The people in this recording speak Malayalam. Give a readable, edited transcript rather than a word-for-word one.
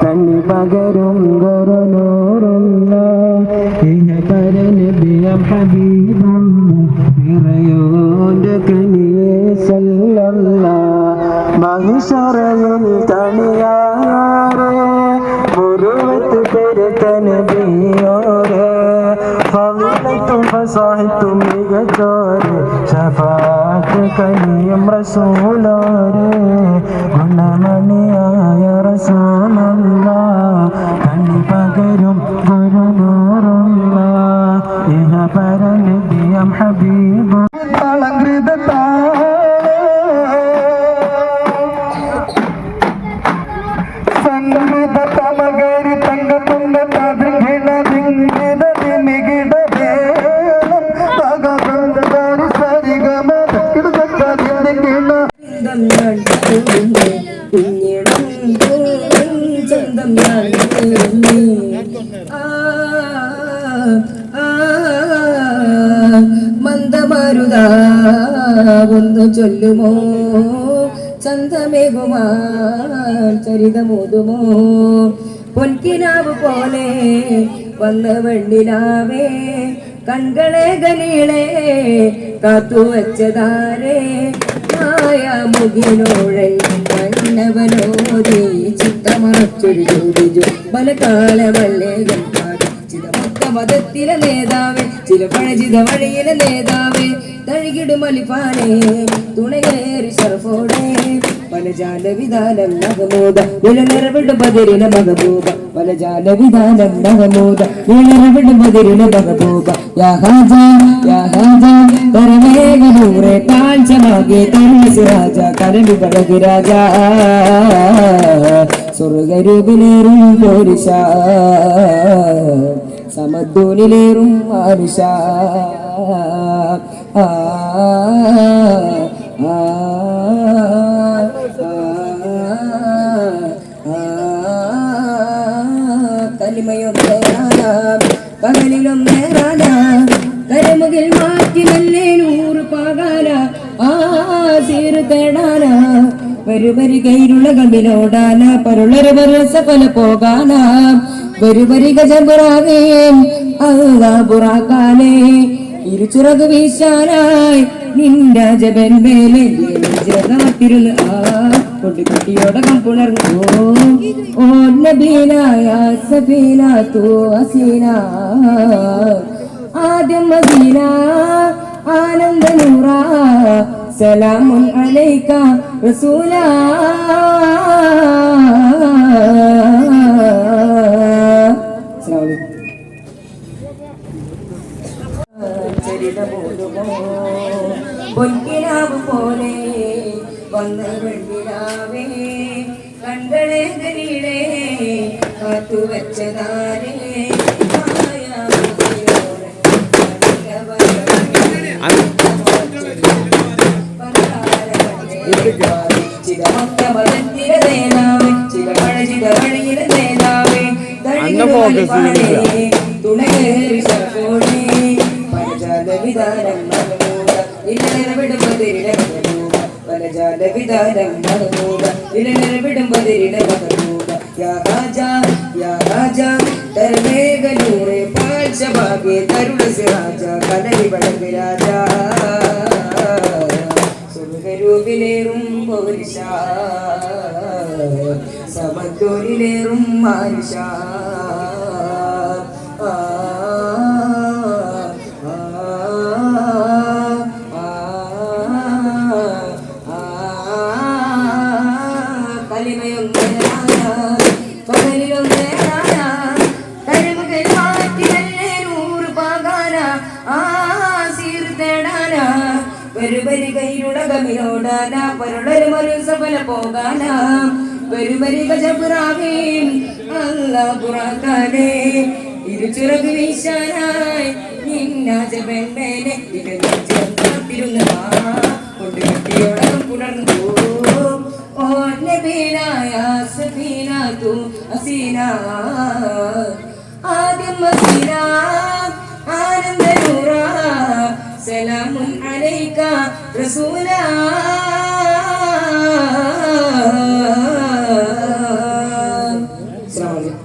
കണ്ണി പകരും ഗുരുനൂറുള്ള പരനബിയം ഹബീബും നിറയോന്റെ കനിയെ സല്ലല്ലാഹ് മഹിശറയിൽ തണിയാറെ മുറുവത്ത് പെരുത്ത നബിയോരെ ഫളിലത്തും ഫസാഹത്തും മികച്ചോരെ ശഫാഅത്ത് കനിയും റസൂലോരെ ഗുണമണിയായ റസൂലുള്ളാഹ് കണ്ണി പകരും ഗുരുനൂറുള്ള ഇഹ പരനബിയം ഹബീബും മന്ദമരുതാ ഒന്ന് ചൊല്ലുമോ ചന്തമേകുമാ ചരിതമോതുമോ പൊൻകിനാവ് പോലെ വന്ന വെണ്ണിലാവേ കൺകളെ ഗലീളെ കാത്തുവച്ചതാരേ മുഖിനോഴൽ കണ്ണവനോദി ചിത്തമറച്ചൊരു ചോദിച്ചു പലകാലമല്ലേ മതത്തിലെ നേതാവേ ചില പഴചിത വഴിയിലെ നേതാവേ തഴുകിടും അലിഫാനേ തുണയേറി ഷർഫോടെ പലജാല വിധാനം നഗമോദ വിളനിറവിടും ബദരിലെ മഹബൂബ പലജാല വിധാനം നഗമോദ വിളനിറവിടും ബദരിലെ മഹബൂബ യാ ഹാജാ തരമേഘനൂറെ കാഞ്ചമാകെ തരുണ സിറാജ കരമി പടകി രാജ സ്വർഗരൂപിലേറും പോരിശ സമദ്ദൂനിലേറും ആരുഷ കലിമയൊന്നേറാനാം പകലിലൊന്നേറാന കരമുകിൽ മാറ്റി നല്ലേ നൂറ് പാകാന ആസീറ് തേടാന വരുവരി കൈരുള്ള കമ്പിലോടാന പരുളൊരു സഫല പോകാന വരുവരി ഗജപുറാവേ അള്ളാപുറാക്കാനേ ഇരുചുറക് വീശാനായി നിൻരാജപൻ മേലെ ജഗമത്തിരുന്ന് കൊണ്ട് കുട്ടിയോടകം പുണർന്നു ഓ നബീനായ സഫീന തൂ ഹസീന ആദ്യം മദീന ആനന്ദ നൂറ സലാമുൻ അലൈക റസൂലാ പൊൻകിനാവ് പോലെ വന്ന വെണ്ണിലാവേ കണ്ടളെ ഗലീളെ കാത്തുവച്ചതാരേ തുണയേറി ശർഫോടെ പലജാല വിധാനം മഹമൂദ ഇലനിറവിടും ബദരിലെ മഹമൂദ പലജാല വിധാനം മഹമൂദ ഇലനിറവിടും ബദരിലെ മഹമൂദ യാ രാജാ തരമേഘനൂറെ പാൽശഭാഗെ തരുണ സിറാജ കലരി പടകി രാജ സ്വർഗരൂപിലേറും പോരിശ സമദ്ദൂനിലേറും മാരിശ കൈരുളകമിലോടാന പരുളൊരു മരു സഫല പോകാന വരുവരി ഗജപുറാവേ അല്ലാഹുറാക്കാനേ ഇരുചുറക് വീശാനായി നിന്നാജപൻ മേലെ തിരുന്ന കൊണ്ട് കുട്ടിയോടകം പുണർന്നു ഓ നബീനായ സഫീന തൂ ഹസീന ആദ്യം മദീന ആനന്ദ നൂറ സലാമുൻ അലൈക റസൂലാ അസ്സലാമു അലൈക്കും.